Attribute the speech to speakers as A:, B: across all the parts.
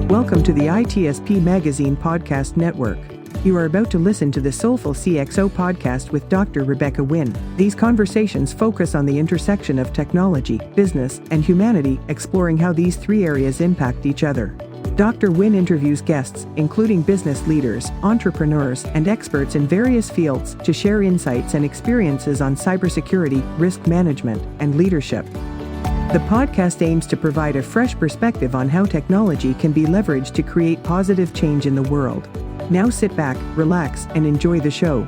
A: Welcome to the ITSP Magazine Podcast Network. You are about to listen to the Soulful CXO podcast with Dr. Rebecca Wynn. These conversations focus on the intersection of technology, business, and humanity, exploring how these three areas impact each other. Dr. Wynn interviews guests, including business leaders, entrepreneurs, and experts in various fields, to share insights and experiences on cybersecurity, risk management, and leadership. The podcast aims to provide a fresh perspective on how technology can be leveraged to create positive change in the world. Now sit back, relax, and enjoy the show.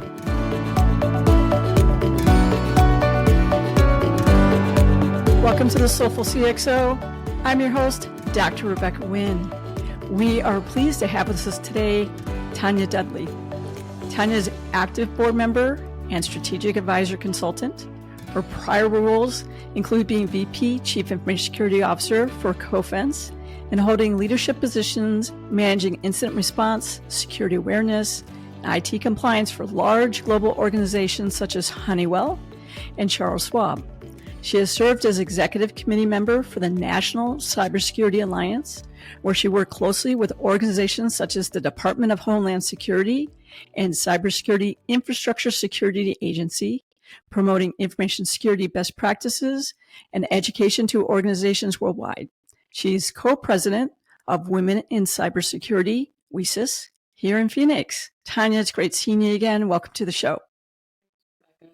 B: Welcome to the Soulful CXO. I'm your host, Dr. Rebecca Wynn. We are pleased to have with us today Tonia Dudley. Tonia is an active board member and strategic advisor consultant. Her prior roles include being VP, Chief Information Security Officer for COFENS, and holding leadership positions managing incident response, security awareness, and IT compliance for large global organizations such as Honeywell and Charles Schwab. She has served as executive committee member for the National Cybersecurity Alliance, where she worked closely with organizations such as the Department of Homeland Security and Cybersecurity Infrastructure Security Agency, promoting information security best practices and education to organizations worldwide. She's co-president of Women in Cybersecurity, WiCyS, here in Phoenix. Tonia, it's great seeing you again. Welcome to the show.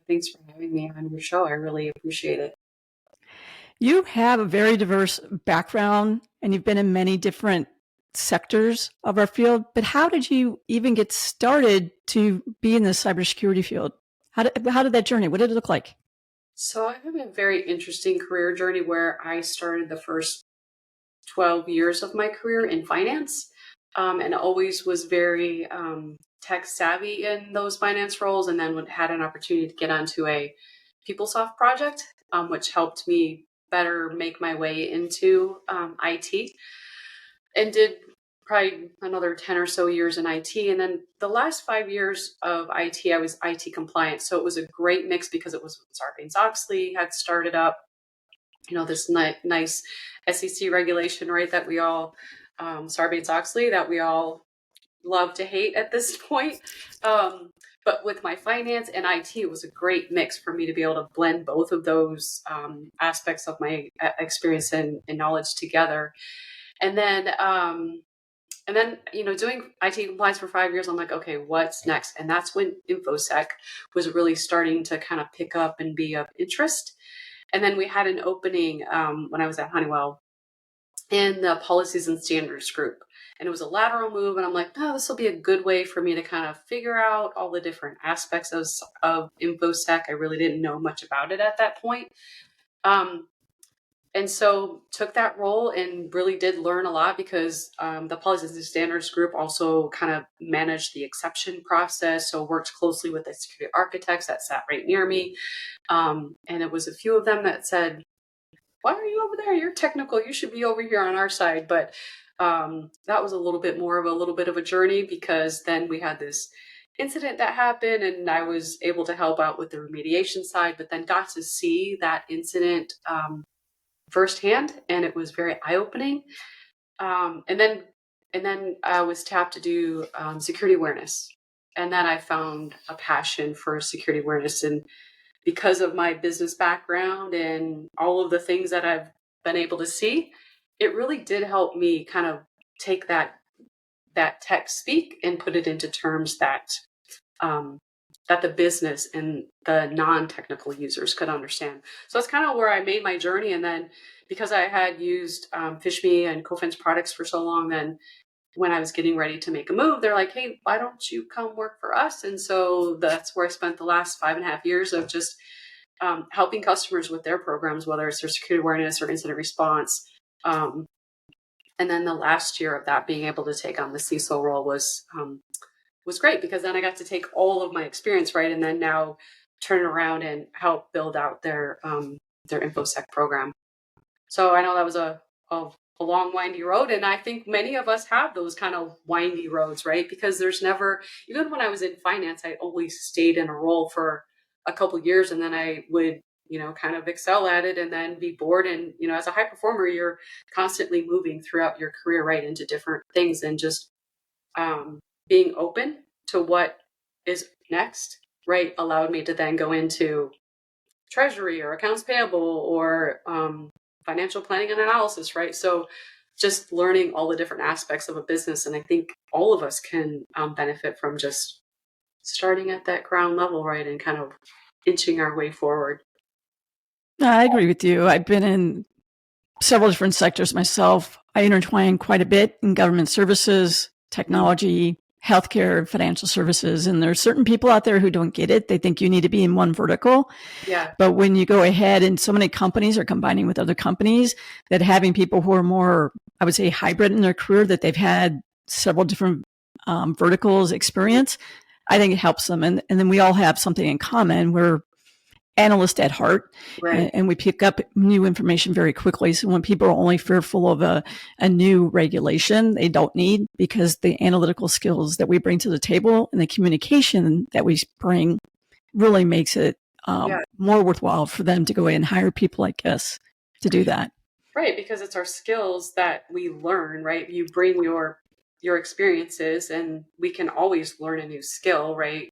C: Thanks for having me on your show. I really appreciate it.
B: You have a very diverse background and you've been in many different sectors of our field, but how did you even get started to be in the cybersecurity field? How did that journey, what did it look like?
C: So I have a very interesting career journey where I started the first 12 years of my career in finance and always was very tech savvy in those finance roles, and then had an opportunity to get onto a PeopleSoft project, which helped me better make my way into IT, and did probably another 10 or so years in IT. And then the last 5 years of IT, I was IT compliant. So it was a great mix because it was Sarbanes-Oxley had started up, this nice SEC regulation, right? That we all, Sarbanes-Oxley, that we all love to hate at this point. But with my finance and IT, it was a great mix for me to be able to blend both of those aspects of my experience and knowledge together. And then, doing IT compliance for 5 years, I'm like, okay, what's next? And that's when InfoSec was really starting to kind of pick up and be of interest. And then we had an opening when I was at Honeywell in the policies and standards group. And it was a lateral move. And I'm like, oh, this will be a good way for me to kind of figure out all the different aspects of InfoSec. I really didn't know much about it at that point. And so took that role and really did learn a lot because the policies and standards group also kind of managed the exception process. So worked closely with the security architects that sat right near me. And it was a few of them that said, why are you over there? You're technical. You should be over here on our side. But that was a little bit of a journey, because then we had this incident that happened and I was able to help out with the remediation side, but then got to see that incident firsthand, and it was very eye-opening. And then I was tapped to do security awareness, and then I found a passion for security awareness. And because of my business background and all of the things that I've been able to see, it really did help me kind of take that tech speak and put it into terms that that the business and the non-technical users could understand. So that's kind of where I made my journey. And then because I had used FishMe and COFENS products for so long, then when I was getting ready to make a move, they're like, hey, why don't you come work for us? And so that's where I spent the last 5.5 years of just helping customers with their programs, whether it's their security awareness or incident response. And then the last year of that, being able to take on the CISO role was great, because then I got to take all of my experience, right, and then now turn it around and help build out their InfoSec program. So I know that was a long, windy road, and I think many of us have those kind of windy roads, right? Because there's never, even when I was in finance, I always stayed in a role for a couple of years, and then I would kind of excel at it and then be bored. And, as a high performer, you're constantly moving throughout your career, right, into different things, and just being open to what is next, right, allowed me to then go into treasury or accounts payable or financial planning and analysis, right? So just learning all the different aspects of a business. And I think all of us can benefit from just starting at that ground level, right, and kind of inching our way forward.
B: I agree with you. I've been in several different sectors myself. I intertwine quite a bit in government services, technology, healthcare, financial services. And there's certain people out there who don't get it. They think you need to be in one vertical.
C: Yeah.
B: But when you go ahead, and so many companies are combining with other companies, that having people who are more, I would say, hybrid in their career, that they've had several different verticals experience, I think it helps them. And then we all have something in common. We're analyst at heart,
C: Right.
B: and we pick up new information very quickly. So when people are only fearful of a new regulation, they don't need, because the analytical skills that we bring to the table and the communication that we bring really makes it more worthwhile for them to go in and hire people like us to do that.
C: Right, because it's our skills that we learn, right? You bring your experiences, and we can always learn a new skill, right?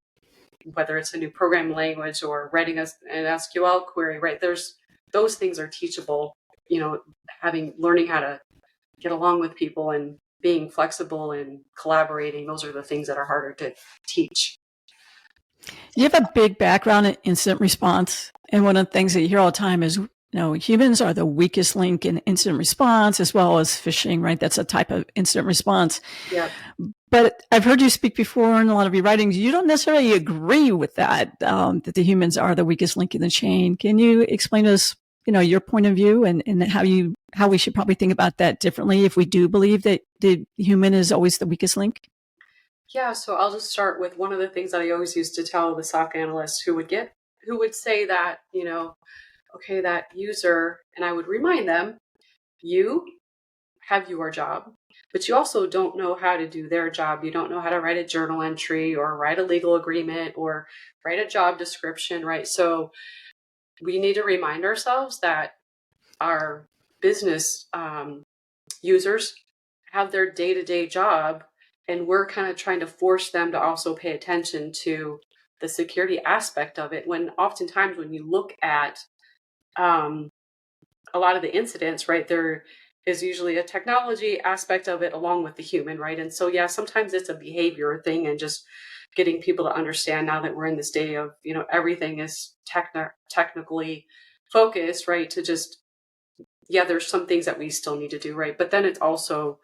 C: Whether it's a new programming language or writing an SQL query, right? Those things are teachable, learning how to get along with people and being flexible and collaborating. Those are the things that are harder to teach.
B: You have a big background in incident response. And one of the things that you hear all the time is, humans are the weakest link in incident response, as well as phishing, right? That's a type of incident response.
C: Yeah.
B: But I've heard you speak before in a lot of your writings. You don't necessarily agree with that, that the humans are the weakest link in the chain. Can you explain to us, your point of view and how we should probably think about that differently if we do believe that the human is always the weakest link?
C: Yeah. So I'll just start with one of the things that I always used to tell the SOC analysts who would say that, okay, that user, and I would remind them, you have your job, but you also don't know how to do their job. You don't know how to write a journal entry or write a legal agreement or write a job description, right? So we need to remind ourselves that our business users have their day-to-day job, and we're kind of trying to force them to also pay attention to the security aspect of it, when oftentimes when you look at a lot of the incidents, right, there is usually a technology aspect of it along with the human, right? And so, yeah, sometimes it's a behavior thing, and just getting people to understand, now that we're in this day of, everything is technically focused, right? To just, there's some things that we still need to do, right? But then it's also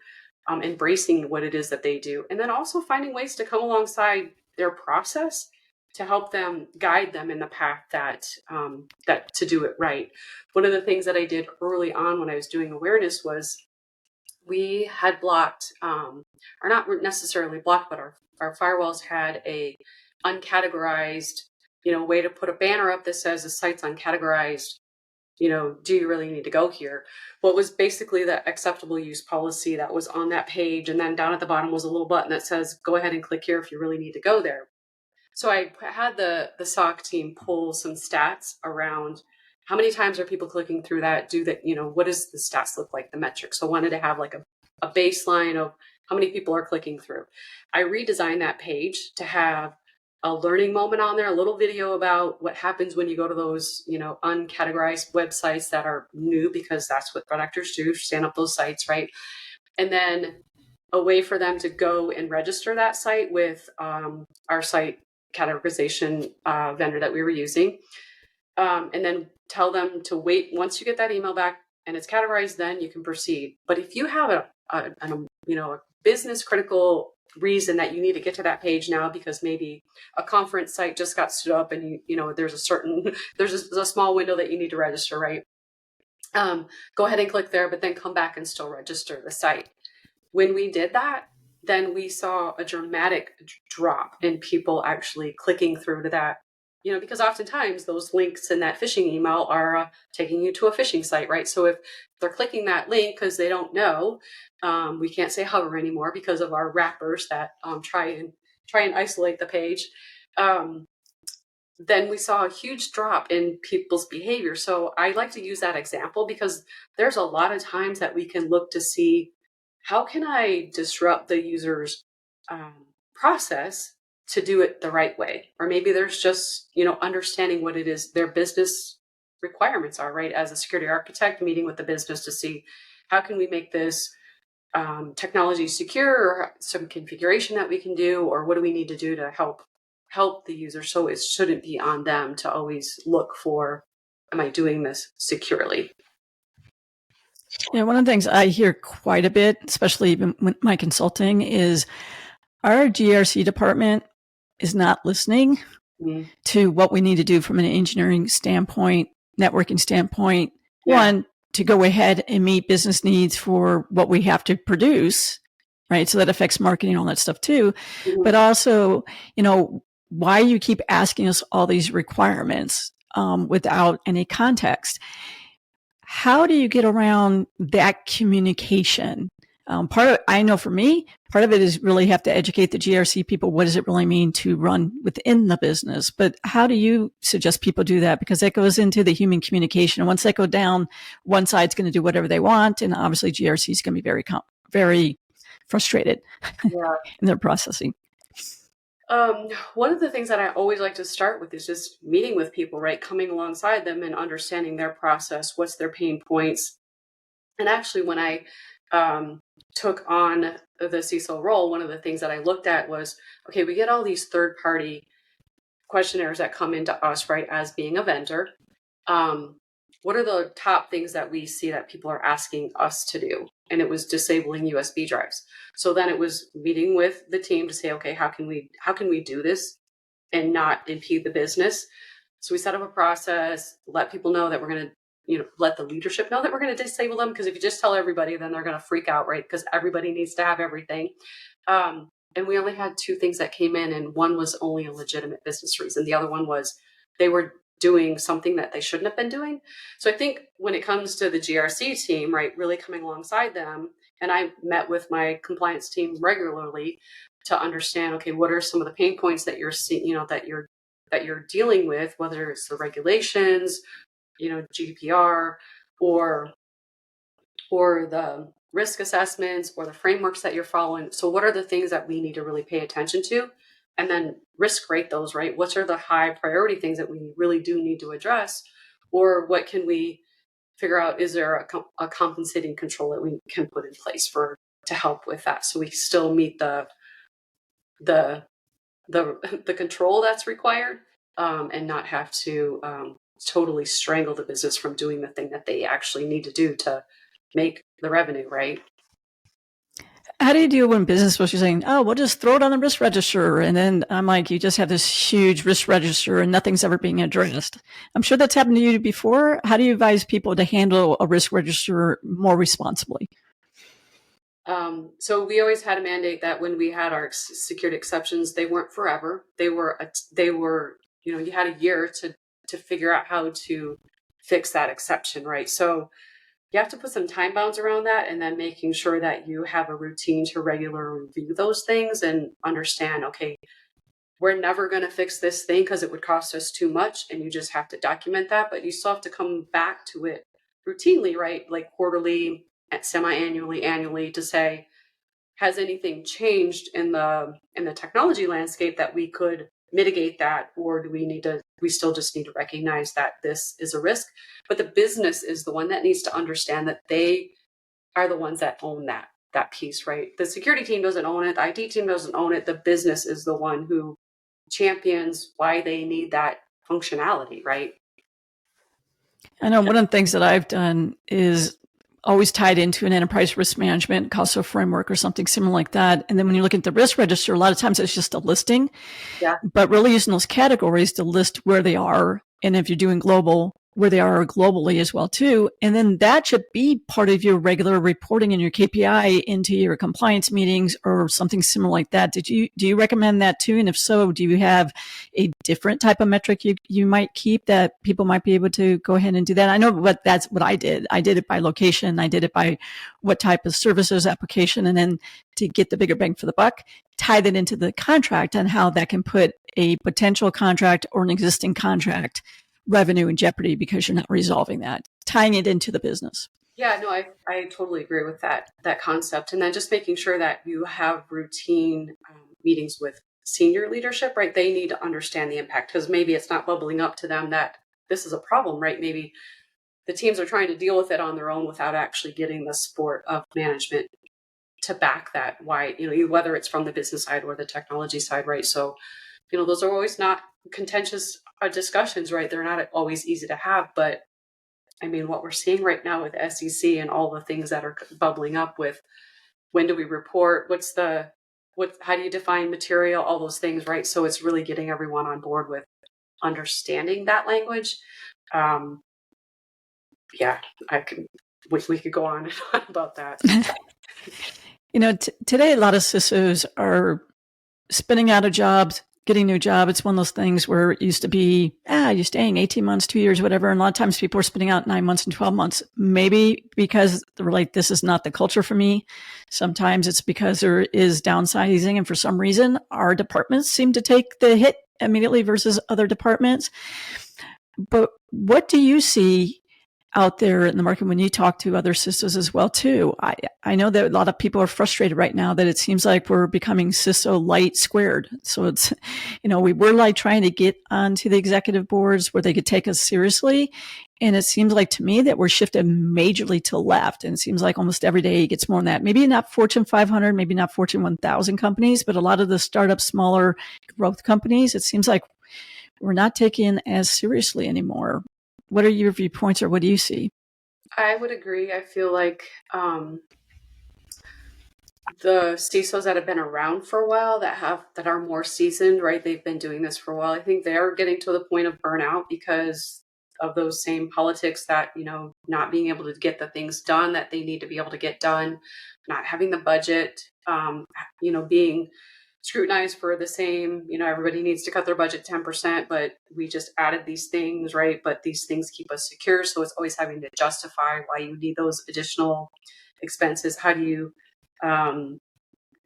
C: embracing what it is that they do. And then also finding ways to come alongside their process to help them, guide them in the path that to do it right. One of the things that I did early on when I was doing awareness was, we had blocked, or not necessarily blocked, but our firewalls had a uncategorized, way to put a banner up that says the site's uncategorized. Do you really need to go here? What was basically the acceptable use policy that was on that page. And then down at the bottom was a little button that says, go ahead and click here if you really need to go there. So I had the SOC team pull some stats around how many times are people clicking through that, what does the stats look like, the metrics. So I wanted to have like a baseline of how many people are clicking through. I redesigned that page to have a learning moment on there, a little video about what happens when you go to those, uncategorized websites that are new, because that's what threat actors do, stand up those sites, right? And then a way for them to go and register that site with our site categorization vendor that we were using, and then tell them to wait. Once you get that email back and it's categorized, then you can proceed. But if you have a business critical reason that you need to get to that page now, because maybe a conference site just got stood up and there's a small window that you need to register, right? Go ahead and click there, but then come back and still register the site. When we did that, then we saw a dramatic drop in people actually clicking through to that, because oftentimes those links in that phishing email are taking you to a phishing site, right? So if they're clicking that link because they don't know, we can't say hover anymore because of our wrappers that try and isolate the page. then we saw a huge drop in people's behavior. So I like to use that example because there's a lot of times that we can look to see how can I disrupt the user's process to do it the right way. Or maybe there's just, understanding what it is their business requirements are, right? As a security architect, meeting with the business to see how can we make this technology secure, or some configuration that we can do, or what do we need to do to help the user. So it shouldn't be on them to always look for, am I doing this securely?
B: Yeah, one of the things I hear quite a bit, especially even with my consulting, is our GRC department is not listening to what we need to do from an engineering standpoint, networking standpoint. Yeah. One, to go ahead and meet business needs for what we have to produce, right? So that affects marketing and all that stuff too. Mm-hmm. But also, why you keep asking us all these requirements without any context. How do you get around that communication? I know for me, part of it is really have to educate the GRC people. What does it really mean to run within the business? But how do you suggest people do that? Because that goes into the human communication. And once that go down, one side's going to do whatever they want. And obviously GRC is going to be very frustrated in their processing.
C: One of the things that I always like to start with is just meeting with people, right? Coming alongside them and understanding their process, what's their pain points. And actually, when I took on the CISO role, one of the things that I looked at was, okay, we get all these third-party questionnaires that come into us, right, as being a vendor. What are the top things that we see that people are asking us to do? And it was disabling USB drives. So then it was meeting with the team to say, okay, how can we do this and not impede the business? So we set up a process, let people know that we're going to, let the leadership know that we're going to disable them. Because if you just tell everybody, then they're going to freak out, right? Because everybody needs to have everything. And we only had 2 things that came in, and one was only a legitimate business reason. The other one was they were doing something that they shouldn't have been doing. So I think when it comes to the GRC team, right, really coming alongside them, and I met with my compliance team regularly to understand, okay, what are some of the pain points that you're seeing, that you're dealing with, whether it's the regulations, GDPR, or the risk assessments, or the frameworks that you're following. So what are the things that we need to really pay attention to? And then risk rate those, right? What are the high priority things that we really do need to address? Or what can we figure out? Is there a compensating control that we can put in place to help with that? So we still meet the control that's required, and not have to totally strangle the business from doing the thing that they actually need to do to make the revenue, right?
B: How do you deal when business was saying, oh, we'll just throw it on the risk register? And then I'm like, you just have this huge risk register and nothing's ever being addressed. I'm sure that's happened to you before. How do you advise people to handle a risk register more responsibly?
C: So we always had a mandate that when we had our security exceptions, they weren't forever. They were, you had a year to figure out how to fix that exception, right? So you have to put some time bounds around that, and then making sure that you have a routine to regularly review those things and understand, okay, we're never going to fix this thing because it would cost us too much, and you just have to document that, but you still have to come back to it routinely, right? Like quarterly, semi-annually, annually, to say, has anything changed in the technology landscape that we could mitigate that, or do we still just need to recognize that this is a risk? But the business is the one that needs to understand that they are the ones that own that piece, right? The security team doesn't own it, the IT team doesn't own it, the business is the one who champions why they need that functionality, right?
B: I know one of the things that I've done is always tied into an enterprise risk management COSO framework or something similar like that. And then when you look at the risk register, a lot of times it's just a listing, but really using those categories to list where they are. And if you're doing global, where they are globally as well too. And then that should be part of your regular reporting and your KPI into your compliance meetings or something similar like that. Do you recommend that too? And if so, do you have a different type of metric you might keep that people might be able to go ahead and do that? I know that's what I did. I did it by location. I did it by what type of services application. And then to get the bigger bang for the buck, tie that into the contract and how that can put a potential contract or an existing contract revenue in jeopardy because you're not resolving that, tying it into the business.
C: Yeah, no, I totally agree with that concept. And then just making sure that you have routine meetings with senior leadership, right? They need to understand the impact because maybe it's not bubbling up to them that this is a problem, right? Maybe the teams are trying to deal with it on their own without actually getting the support of management to back that. Why, whether it's from the business side or the technology side, right? So, those are always not contentious discussions, right? They're not always easy to have, but I mean, what we're seeing right now with SEC and all the things that are bubbling up with when do we report? How do you define material? All those things, right? So it's really getting everyone on board with understanding that language. Yeah, we could go on and on about that.
B: Today, a lot of CISOs are spinning out of jobs, getting a new job. It's one of those things where it used to be, you're staying 18 months, 2 years, whatever. And a lot of times people are spinning out 9 months and 12 months, maybe because they're like, this is not the culture for me. Sometimes it's because there is downsizing. And for some reason, our departments seem to take the hit immediately versus other departments. But what do you see out there in the market when you talk to other CISOs as well too? I know that a lot of people are frustrated right now that it seems like we're becoming CISO light squared. So it's, we were like trying to get onto the executive boards where they could take us seriously. And it seems like to me that we're shifted majorly to left. And it seems like almost every day it gets more than that. Maybe not Fortune 500, maybe not Fortune 1000 companies, but a lot of the startup, smaller growth companies, it seems like we're not taken as seriously anymore. What are your viewpoints or what do you see?
C: I would agree. I feel like the CISOs that have been around for a while that are more seasoned, right? They've been doing this for a while. I think they're getting to the point of burnout because of those same politics that, not being able to get the things done that they need to be able to get done, not having the budget, being scrutinized for the same, everybody needs to cut their budget 10%, but we just added these things, right? But these things keep us secure. So it's always having to justify why you need those additional expenses. How do you,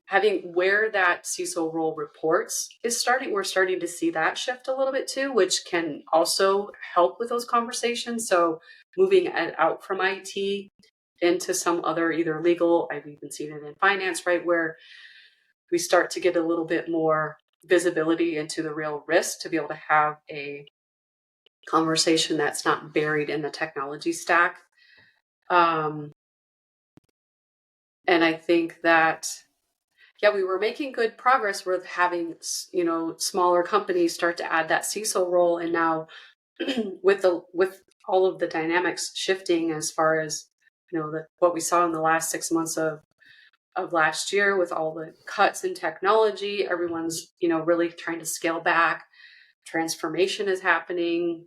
C: having where that CISO role reports we're starting to see that shift a little bit too, which can also help with those conversations. So moving out from IT into some other, either legal, I've even seen it in finance, right? Where we start to get a little bit more visibility into the real risk to be able to have a conversation that's not buried in the technology stack. And I think that, we were making good progress with having, smaller companies start to add that CISO role. And now with all of the dynamics shifting as far as, what we saw in the last 6 months of last year with all the cuts in technology, everyone's, really trying to scale back. Transformation is happening.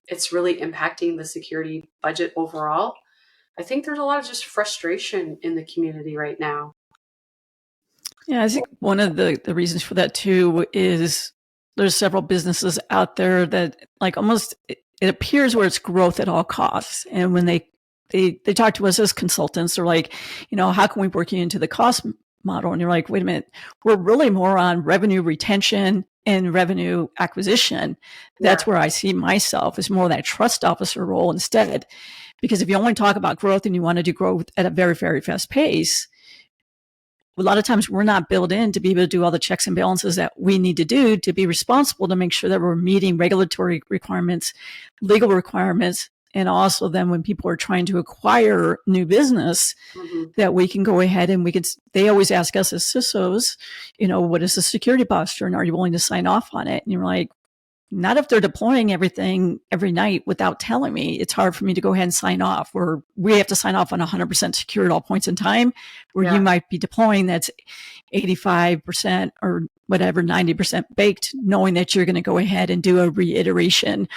C: It's really impacting the security budget overall. I think there's a lot of just frustration in the community right now.
B: Yeah, I think one of the reasons for that too is there's several businesses out there that like almost it appears where it's growth at all costs. And when they talk to us as consultants, they're like, how can we work you into the cost model? And you're like, wait a minute, we're really more on revenue retention and revenue acquisition. That's where I see myself as more that trust officer role instead. Because if you only talk about growth and you want to do growth at a very, very fast pace, a lot of times we're not built in to be able to do all the checks and balances that we need to do to be responsible to make sure that we're meeting regulatory requirements, legal requirements, and also then when people are trying to acquire new business, that we can go ahead and they always ask us as CISOs, what is the security posture and are you willing to sign off on it? And you're like, not if they're deploying everything every night without telling me. It's hard for me to go ahead and sign off, or we have to sign off on 100% secure at all points in time, where you might be deploying that's 85% or whatever, 90% baked, knowing that you're going to go ahead and do a reiteration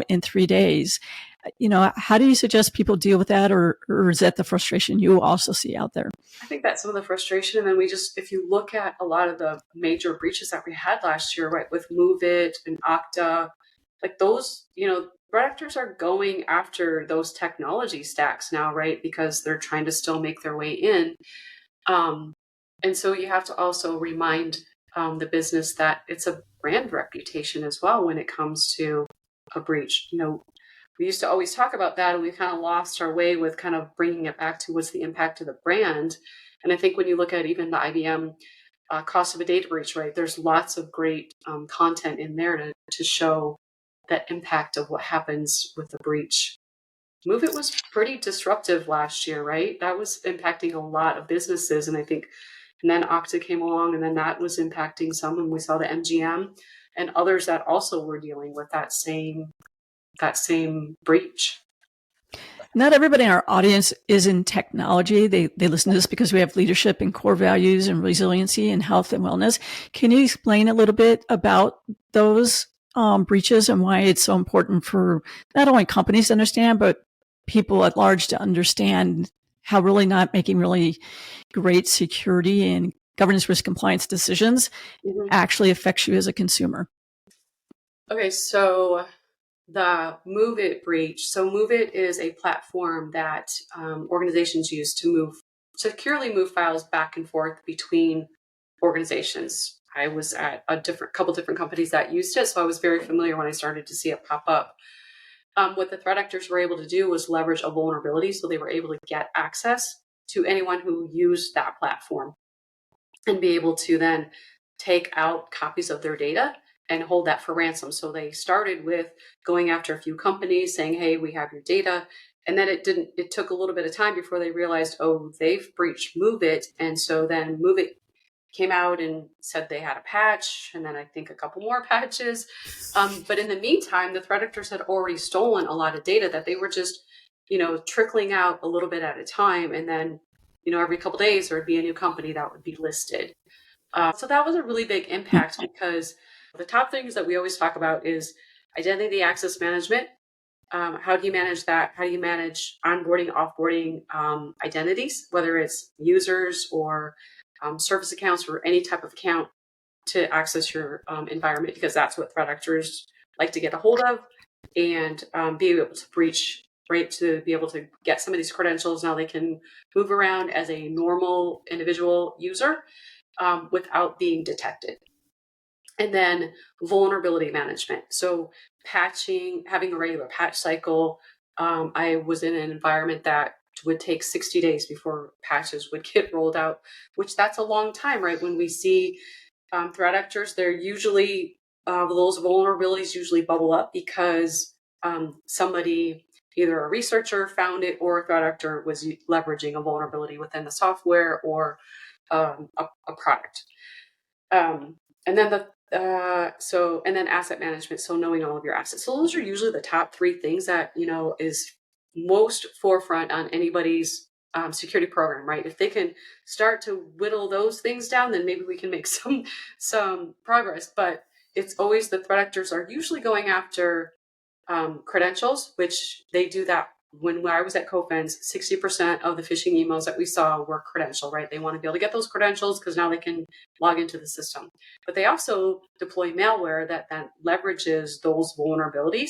B: in 3 days. How do you suggest people deal with that, or is that the frustration you also see out there?
C: I think that's some of the frustration. And then if you look at a lot of the major breaches that we had last year, right, with MOVEit and Okta, like those, threat actors are going after those technology stacks now, right, because they're trying to still make their way in. And so you have to also remind the business that it's a brand reputation as well when it comes to a breach. We used to always talk about that, and we kind of lost our way with kind of bringing it back to what's the impact of the brand. And I think when you look at even the IBM cost of a data breach, right, there's lots of great content in there to show that impact of what happens with the breach. Move It was pretty disruptive last year, right? That was impacting a lot of businesses. And I think, and then Okta came along, and then that was impacting some. And we saw the MGM and others that also were dealing with that same breach.
B: Not everybody in our audience is in technology. They listen to this because we have leadership and core values and resiliency and health and wellness. Can you explain a little bit about those breaches and why it's so important for not only companies to understand, but people at large to understand how really not making really great security and governance risk compliance decisions actually affects you as a consumer?
C: Okay, so the Move It breach. So Move It is a platform that organizations use to securely move files back and forth between organizations. I was at a couple different companies that used it, so I was very familiar when I started to see it pop up. What the threat actors were able to do was leverage a vulnerability, so they were able to get access to anyone who used that platform and be able to then take out copies of their data and hold that for ransom. So they started with going after a few companies saying, hey, we have your data. And then it took a little bit of time before they realized, oh, they've breached Move It. And so then Move It came out and said they had a patch, and then I think a couple more patches. But in the meantime, the threat actors had already stolen a lot of data that they were just, trickling out a little bit at a time. And then, every couple of days there would be a new company that would be listed. So that was a really big impact because the top things that we always talk about is identity access management. How do you manage that? How do you manage onboarding, offboarding identities, whether it's users or service accounts or any type of account to access your environment, because that's what threat actors like to get a hold of and be able to breach, right? To be able to get some of these credentials. Now they can move around as a normal individual user without being detected. And then vulnerability management. So patching, having a regular patch cycle. I was in an environment that would take 60 days before patches would get rolled out, which that's a long time, right? When we see threat actors, they're usually, those vulnerabilities usually bubble up because somebody, either a researcher found it or a threat actor was leveraging a vulnerability within the software or a product. And then and then asset management. So knowing all of your assets. So those are usually the top three things that, is most forefront on anybody's security program, right? If they can start to whittle those things down, then maybe we can make some progress. But it's always the threat actors are usually going after credentials, which they do that. When I was at Cofense, 60% of the phishing emails that we saw were credential, right? They want to be able to get those credentials because now they can log into the system. But they also deploy malware that leverages those vulnerabilities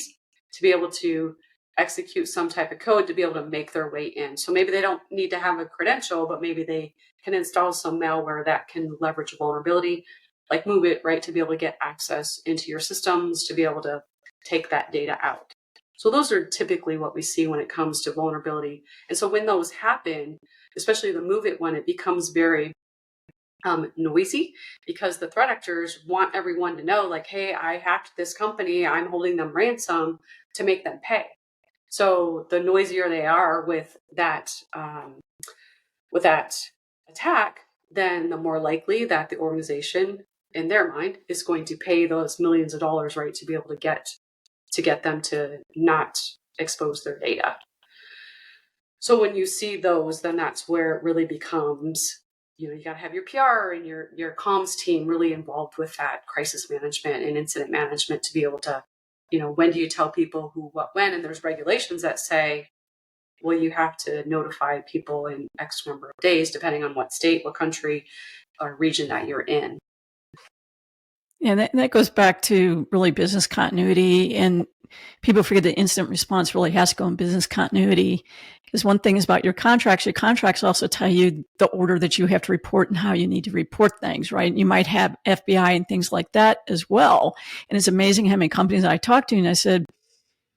C: to be able to execute some type of code to be able to make their way in. So maybe they don't need to have a credential, but maybe they can install some malware that can leverage a vulnerability, like Move It, right? To be able to get access into your systems, to be able to take that data out. So those are typically what we see when it comes to vulnerability. And so when those happen, especially the Move It one, it becomes very noisy because the threat actors want everyone to know, like, hey, I hacked this company, I'm holding them ransom to make them pay. So the noisier they are with that attack, then the more likely that the organization, in their mind, is going to pay those millions of dollars, right, to be able to get them to not expose their data. So when you see those, then that's where it really becomes, you got to have your PR and your comms team really involved with that crisis management and incident management to be able to, when do you tell people who, what, when? And there's regulations that say, well, you have to notify people in X number of days, depending on what state, what country, or region that you're in.
B: And that goes back to really business continuity, and people forget that incident response really has to go in business continuity. Because one thing is about your contracts also tell you the order that you have to report and how you need to report things, right? You might have FBI and things like that as well. And it's amazing how many companies I talked to, and I said,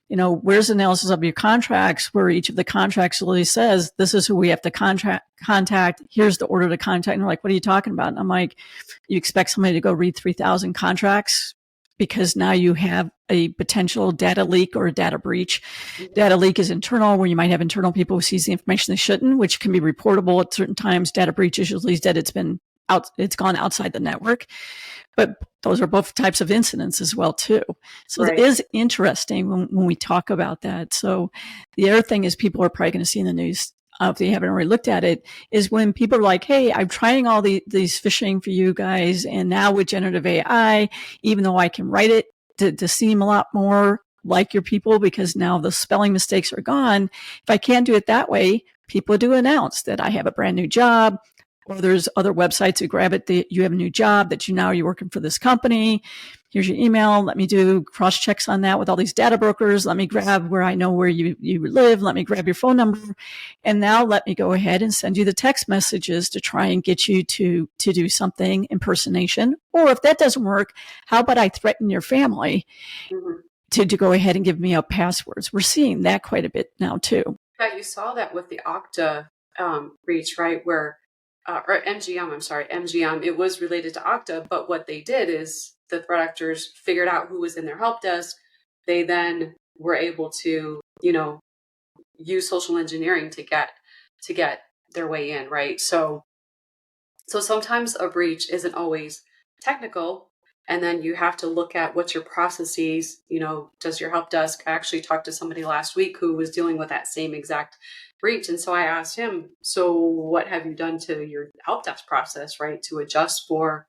B: where's the analysis of your contracts where each of the contracts really says, this is who we have to contact. Here's the order to contact. And they're like, what are you talking about? And I'm like, you expect somebody to go read 3,000 contracts because now you have a potential data leak or a data breach. Data leak is internal, where you might have internal people who sees the information they shouldn't, which can be reportable at certain times. Data breach is usually that it's gone outside the network. But those are both types of incidents as well, too. So It is interesting when we talk about that. So the other thing is people are probably going to see in the news, if they haven't already looked at it, is when people are like, hey, I'm trying all these phishing for you guys. And now with generative AI, even though I can write it to seem a lot more like your people, because now the spelling mistakes are gone, if I can't do it that way, people do announce that I have a brand new job. Or there's other websites that grab it that you have a new job, that you're working for this company. Here's your email. Let me do cross checks on that with all these data brokers. Let me grab where I know where you live. Let me grab your phone number. And now let me go ahead and send you the text messages to try and get you to do something, impersonation. Or if that doesn't work, how about I threaten your family to go ahead and give me out passwords? We're seeing that quite a bit now too.
C: Yeah, you saw that with the Okta breach, right? Where or MGM, it was related to Okta, but what they did is the threat actors figured out who was in their help desk. They then were able to, use social engineering to get their way in, right? So sometimes a breach isn't always technical, and then you have to look at what's your processes. Does your help desk? I actually talked to somebody last week who was dealing with that same exact breach. And so I asked him, so what have you done to your help desk process, right? To adjust for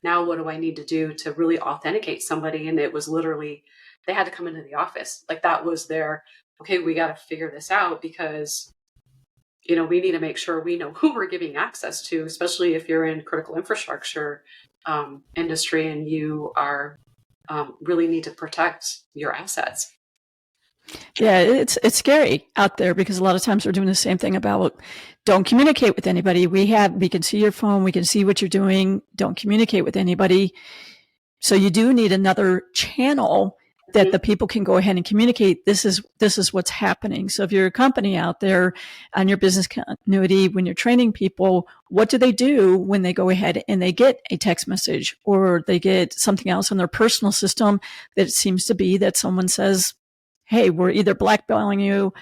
C: now, what do I need to do to really authenticate somebody? And it was literally, they had to come into the office. Like that was their, okay, we got to figure this out because, we need to make sure we know who we're giving access to, especially if you're in critical infrastructure industry and you are really need to protect your assets.
B: Yeah, it's scary out there because a lot of times we're doing the same thing about don't communicate with anybody. We can see your phone. We can see what you're doing. Don't communicate with anybody. So you do need another channel that the people can go ahead and communicate. This is what's happening. So if you're a company out there on your business continuity, when you're training people, what do they do when they go ahead and they get a text message or they get something else on their personal system that it seems to be that someone says, hey, we're either blackmailing you,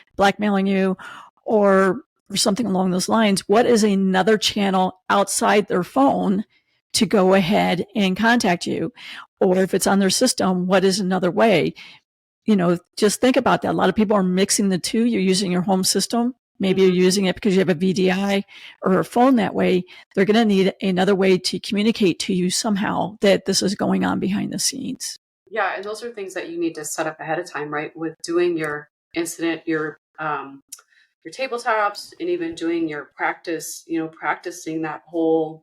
B: or something along those lines. What is another channel outside their phone to go ahead and contact you? Or if it's on their system, what is another way? Just think about that. A lot of people are mixing the two. You're using your home system. Maybe you're using it because you have a VDI or a phone that way. They're going to need another way to communicate to you somehow that this is going on behind the scenes.
C: Yeah, and those are things that you need to set up ahead of time, right? With doing your incident, your tabletops, and even doing your practice, practicing that whole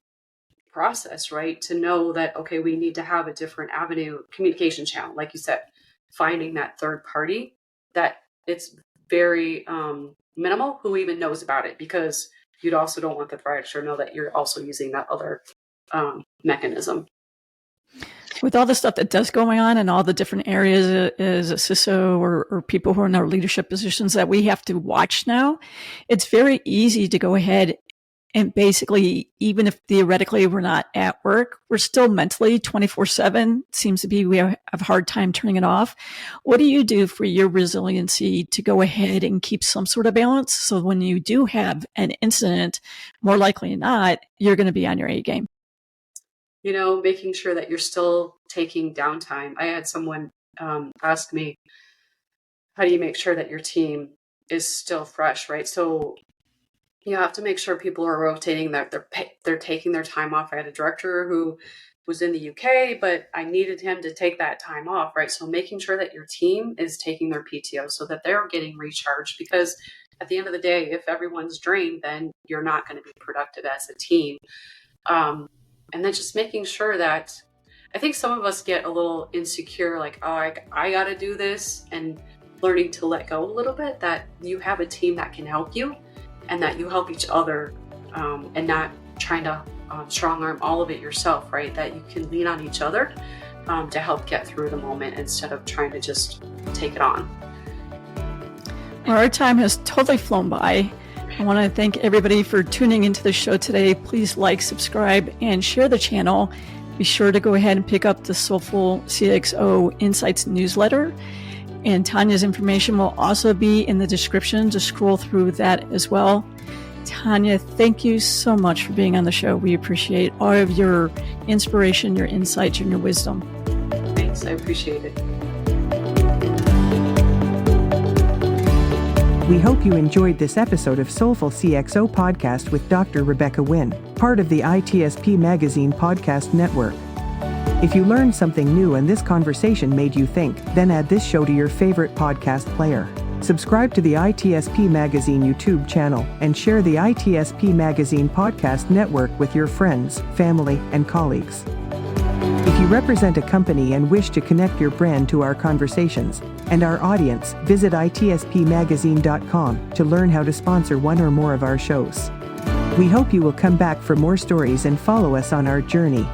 C: process, right? To know that, okay, we need to have a different avenue, communication channel, like you said, finding that third party, that it's very minimal who even knows about it, because you also don't want the threat actor to know that you're also using that other mechanism.
B: With all the stuff that does going on in all the different areas as a CISO or people who are in our leadership positions that we have to watch now, it's very easy to go ahead and basically, even if theoretically we're not at work, we're still mentally 24/7. Seems to be we have a hard time turning it off. What do you do for your resiliency to go ahead and keep some sort of balance so when you do have an incident, more likely than not, you're going to be on your A game?
C: Making sure that you're still taking downtime. I had someone ask me, how do you make sure that your team is still fresh, right? So you have to make sure people are rotating, that they're taking their time off. I had a director who was in the UK, but I needed him to take that time off, right? So making sure that your team is taking their PTO so that they're getting recharged, because at the end of the day, if everyone's drained, then you're not going to be productive as a team. And then just making sure that, I think some of us get a little insecure, like, oh, I got to do this, and learning to let go a little bit, that you have a team that can help you and that you help each other, and not trying to strong arm all of it yourself, right? That you can lean on each other to help get through the moment instead of trying to just take it on.
B: Well, our time has totally flown by. I want to thank everybody for tuning into the show today. Please like, subscribe, and share the channel. Be sure to go ahead and pick up the Soulful CXO Insights newsletter. And Tonia's information will also be in the description. Just scroll through that as well. Tonia, thank you so much for being on the show. We appreciate all of your inspiration, your insights, and your wisdom.
C: Thanks, I appreciate it.
A: We hope you enjoyed this episode of Soulful CXO podcast with Dr. Rebecca Wynn, part of the ITSP Magazine podcast network. If you learned something new and this conversation made you think, then add this show to your favorite podcast player. Subscribe to the ITSP Magazine YouTube channel and share the ITSP Magazine podcast network with your friends, family, and colleagues. If you represent a company and wish to connect your brand to our conversations and our audience, visit itspmagazine.com to learn how to sponsor one or more of our shows. We hope you will come back for more stories and follow us on our journey.